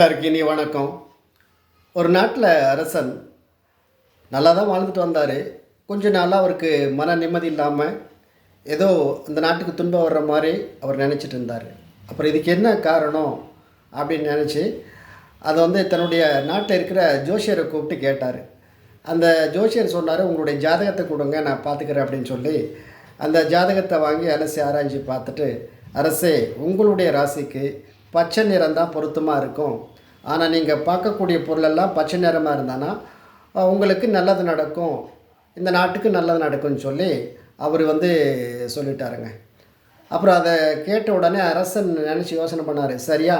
எல்லாருக்கும் இனிய வணக்கம். ஒரு நாட்டில் அரசன் நல்லா தான் வாழ்ந்துட்டு வந்தார். கொஞ்ச நாளாக அவருக்கு மன நிம்மதி இல்லாமல் ஏதோ அந்த நாட்டுக்கு துன்பம் வர்ற மாதிரி அவர் நினச்சிட்டு இருந்தார். அப்புறம் இதுக்கு என்ன காரணம் அப்படின்னு நினச்சி அதை தன்னுடைய நாட்டில் இருக்கிற ஜோசியரை கூப்பிட்டு கேட்டார். அந்த ஜோசியர் சொன்னார், உங்களுடைய ஜாதகத்தை கொடுங்க, நான் பார்த்துக்கிறேன் அப்படின்னு சொல்லி அந்த ஜாதகத்தை வாங்கி அலசி ஆராய்ச்சி பார்த்துட்டு, அரசே, உங்களுடைய ராசிக்கு பச்சை நிறம் தான் பொருத்தமாக இருக்கும். ஆனால் நீங்கள் பார்க்கக்கூடிய பொருளெல்லாம் பச்சை நிறமாக இருந்தானா உங்களுக்கு நல்லது நடக்கும், இந்த நாட்டுக்கு நல்லது நடக்கும்னு சொல்லி அவர் சொல்லிட்டாருங்க. அப்புறம் அதை கேட்ட உடனே அரசன் நினச்சி யோசனை பண்ணார். சரியா,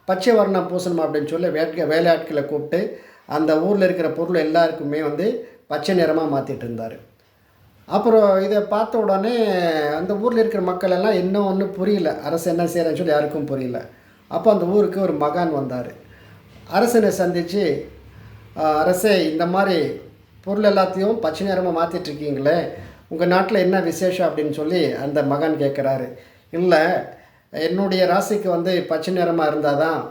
பச்சை வர்ணம் பூசணும் அப்படின்னு சொல்லி வேலையாட்களை கூப்பிட்டு அந்த ஊரில் இருக்கிற பொருள் எல்லாருக்குமே பச்சை நிறமாக மாற்றிட்டு இருந்தார். அப்புறம் இதை பார்த்த உடனே அந்த ஊரில் இருக்கிற மக்கள் எல்லாம் இன்னும் ஒன்றும் புரியல, அரசு என்ன செய்கிறேன்னு சொல்லி யாருக்கும் புரியல. அப்போ அந்த ஊருக்கு ஒரு மகான் வந்தார். அரசனை சந்தித்து, அரசே, இந்த மாதிரி பொருள் எல்லாத்தையும் பச்சை நிறமாக மாற்றிட்டுருக்கீங்களே, உங்கள் நாட்டில் என்ன விசேஷம் அப்படின்னு சொல்லி அந்த மகான் கேட்குறாரு. இல்லை, என்னுடைய ராசிக்கு பச்சை நிறமாக இருந்தால் தான்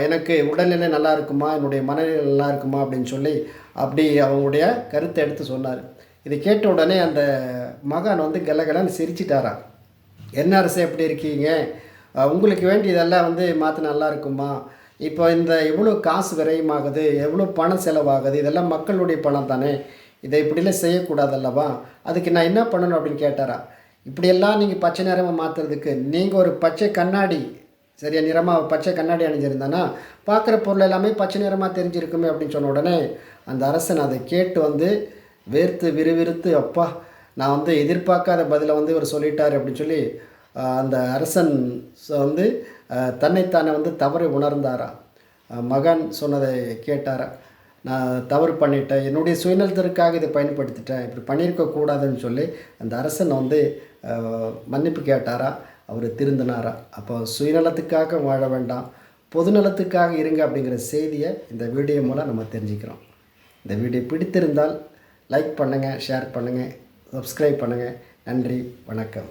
எனக்கு உடல்நிலை நல்லா இருக்குமா, என்னுடைய மனநிலை நல்லா இருக்குமா அப்படின்னு சொல்லி அப்படி அவங்களுடைய கருத்தை எடுத்து சொன்னார். இதை கேட்ட உடனே அந்த மகான் கெலகலன்னு சிரிச்சிட்டாராம். என்ன அரசே, எப்படி இருக்கீங்க, உங்களுக்கு வேண்டியதெல்லாம் மாற்ற நல்லா இருக்குமா, இப்போ இந்த எவ்வளோ காசு விரயமாகுது, எவ்வளோ பணம் செலவாகுது, இதெல்லாம் மக்களுடைய பணம் தானே, இதை இப்படிலாம் செய்யக்கூடாது அல்லவா, அதுக்கு நான் என்ன பண்ணணும் அப்படின்னு கேட்டாரா. இப்படியெல்லாம் நீங்கள் பச்சை நிறமாக மாற்றுறதுக்கு நீங்கள் ஒரு பச்சை கண்ணாடி, சரியா, நிறமாக பச்சை கண்ணாடி அணிஞ்சிருந்தானா பார்க்குற பொருள் எல்லாமே பச்சை நிறமாக தெரிஞ்சிருக்குமே அப்படின்னு சொன்ன உடனே அந்த அரசன் அதை கேட்டு வேர்த்து விறுவிறுத்து, அப்பா, நான் எதிர்பார்க்காத பதிலை இவர் சொல்லிட்டார் அப்படின்னு சொல்லி அந்த அரசன் தன்னைத்தானே தவறை உணர்ந்தாரா. மகன் சொன்னதை கேட்டாரா, நான் தவறு பண்ணிட்டேன், என்னுடைய சுயநலத்திற்காக இதை பயன்படுத்திட்டேன், இப்படி பண்ணியிருக்கக்கூடாதுன்னு சொல்லி அந்த அரசன் மன்னிப்பு கேட்டாரா. அவர் திருந்தினாரா. அப்போ சுயநலத்துக்காக வாழ வேண்டாம், பொதுநலத்துக்காக இருங்க அப்படிங்கிற செய்தியை இந்த வீடியோ மூலம் நம்ம தெரிஞ்சுக்கிறோம். இந்த வீடியோ பிடித்திருந்தால் லைக் பண்ணுங்கள், ஷேர் பண்ணுங்கள், சப்ஸ்கிரைப் பண்ணுங்கள். நன்றி, வணக்கம்.